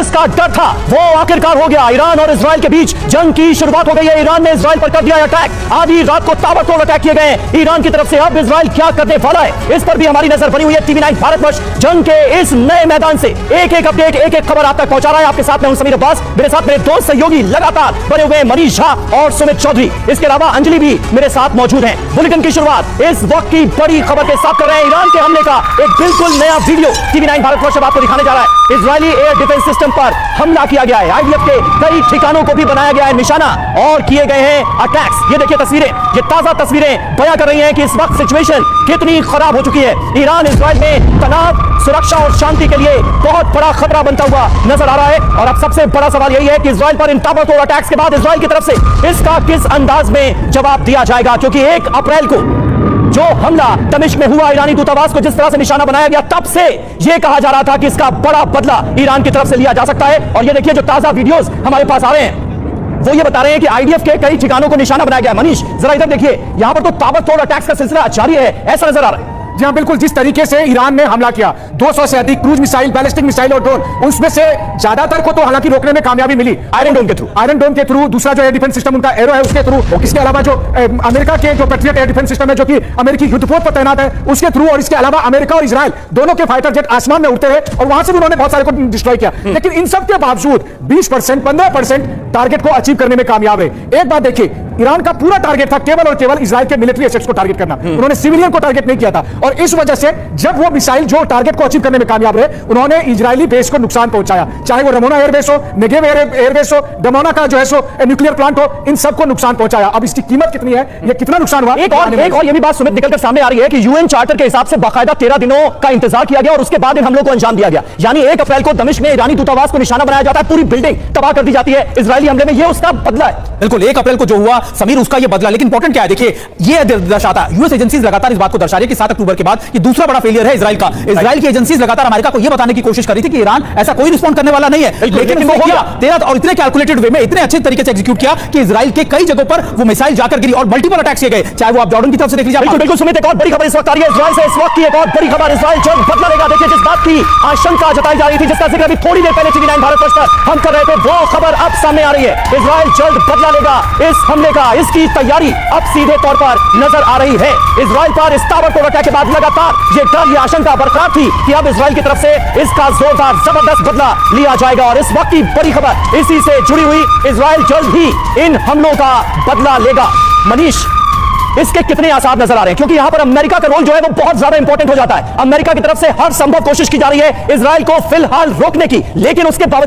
जिसका डर था वो आखिरकार हो गया। ईरान और इजराइल के बीच जंग की शुरुआत हो गई है। ईरान ने इजराइल पर कर दिया अटैक। आधी रात को ताबड़तोड़ अटैक किए गए ईरान की तरफ से। अब इजराइल क्या करने वाला है इस पर भी हमारी नजर बनी हुई है। टीवी 9 भारतवर्ष जंग के इस नए मैदान से एक एक अपडेट, एक एक खबर आप तक पहुंचा रहा है। आपके साथ मैं हूं समीर अब्बास, मेरे साथ मेरे दो सहयोगी लगातार बने हुए मनीष झा और सुमित चौधरी। इसके अलावा अंजलि भी मेरे साथ मौजूद हैं। बुलेटिन की शुरुआत इस वक्त की बड़ी खबर के साथ कर रहे हैं। ईरान के हमले का एक बिल्कुल नया वीडियो टीवी 9 भारतवर्ष आपको दिखाने जा रहा है। इजरायली एयर डिफेंस सिस्टम पर हमला किया गया है। आईडीएफ के कई ठिकानों को भी बनाया गया है निशाना और किए गए हैं अटैक्स। ये देखिए तस्वीरें, ये ताजा तस्वीरें बयां कर रही हैं कि इस वक्त सिचुएशन कितनी खराब हो चुकी है। ईरान इजराइल में तनाव, सुरक्षा और शांति के लिए बहुत बड़ा खतरा बनता हुआ नजर आ रहा है। और अब सबसे बड़ा सवाल यही है कि इजराइल पर इन ताबड़तोड़ अटैक्स के बाद इजराइल की तरफ से इसका किस अंदाज में जवाब दिया जाएगा, क्योंकि 1 अप्रैल को जो हमला दमिश्क में हुआ, ईरानी दूतावास को जिस तरह से निशाना बनाया गया, तब से यह कहा जा रहा था कि इसका बड़ा बदला ईरान की तरफ से लिया जा सकता है। और ये देखिए जो ताजा वीडियोस हमारे पास आ रहे हैं वो ये बता रहे हैं कि आईडीएफ के कई ठिकानों को निशाना बनाया गया है। मनीष जरा इधर देखिए, यहां पर तो ताबड़तोड़ अटैक्स का सिलसिला जारी है, ऐसा नजर आ रहा है। जी हाँ, बिल्कुल। जिस तरीके से ईरान ने हमला किया, 200 से अधिक क्रूज मिसाइल, बैलिस्टिक मिसाइल और ड्रोन, उसमें से ज्यादातर को तो हालांकि रोकने में कामयाबी मिली आयरन डोम के थ्रू। दूसरा जो एयर डिफेंस सिस्टम उनका एरो है उसके थ्रू। इसके अलावा जो अमेरिका के जो पैट्रियट एयर डिफेंस सिस्टम है जो कि अमेरिकी युद्धपोत पर तैनात है उसके थ्रू। और इसके अलावा अमेरिका और इजराइल दोनों के फाइटर जेट आसमान में उड़ते रहे और वहां से भी उन्होंने बहुत सारे को डिस्ट्रॉय किया। लेकिन इन सब के बावजूद 20%, 15% टारगेट को अचीव करने में कामयाब रहे। एक बात देखिए, ईरान का पूरा टारगेट था केवल और केवल इजराइल के मिलिट्री एसेट्स को टारगेट करना। उन्होंने सिविलियन को टारगेट नहीं किया था। और इस वजह से जब वो मिसाइल जो टारगेट को अचीव करने में कामयाब रहे, उन्होंने इजरायली बेस को नुकसान पहुंचाया, चाहे वो रमोना एयरबेस हो, नेगेव एयरबेस हो, डमोना का जो है सो न्यूक्लियर प्लांट हो, इन सबको नुकसान पहुंचाया। अब इसकी कीमत कितनी है, ये कितना नुकसान हुआ? एक और ये भी बात सुमित निकलकर सामने आ रही है कि यूएन चार्टर के हिसाब से बाकायदा 13 दिनों का इंतजार किया गया और उसके बाद इन हमलों को अंजाम दिया गया। यानी 1 अप्रैल को दमिश्क में ईरानी दूतावास को निशाना बनाया जाता है, पूरी बिल्डिंग तबाह कर दी जाती है इजरायली हमले में। ये उसका बदला है। बिल्कुल, 1 अप्रैल को जो हुआ समीर, उसका ये बदला। लेकिन इंपॉर्टेंट क्या है, देखिए ये दर्शाता है, यूएस एजेंसीज लगातार इस बात को दर्शा रही है कि 7 अक्टूबर के बाद ये दूसरा बड़ा फेलियर है इजराइल का। इजराइल की एजेंसीज लगातार अमेरिका को यह बताने की कोशिश कर रही थी कि ईरान ऐसा कोई रिस्पॉन्ड करने वाला नहीं है। लेकिन वो किया 13 और इतने कैलकुलेटेड वे में, इतने अच्छे तरीके से एग्जीक्यूट किया कि इजराइल के कई जगहों पर वो मिसाइल जाकर गिरी और मल्टीपल अटैक्स किए गए। चाहे वो आप जॉर्डन की तरफ से देख लीजिए। बिल्कुल सुमित, एक और बड़ी खबर इस वक्त आ रही है इजराइल से। इस वक्त की एक और बड़ी खबर, इजराइल जल्द बदला लेगा। देखिए जिस बात की आशंका जताई जा रही थी, जिसका जिक्र अभी थोड़ी देर पहले टीवी 9 भारतवर्ष पर हम कर रहे थे, वो खबर अब सामने आ रही है। इजराइल जल्द बदला लेगा इस हमले का। इसकी तैयारी अब सीधे तौर पर नजर आ रही है। इजराइल पर इस ताबड़तोड़ अटैक के बाद लगातार ये डर, ये आशंका बरकरार थी कि अब इजराइल की तरफ से इसका जोरदार जबरदस्त बदला लिया जाएगा। और इस वक्त की बड़ी खबर इसी से जुड़ी हुई, इजराइल जल्द ही इन हमलों का बदला लेगा। मनीष, इसके कितने आसार नजर आ रहे हैं, क्योंकि यहां पर अमेरिका का रोल जो है वो बहुत ज्यादा इंपॉर्टेंट हो जाता है। अमेरिका की तरफ से हर संभव कोशिश की जा रही है इजराइल को फिलहाल रोकने की, लेकिन उसके बावजूद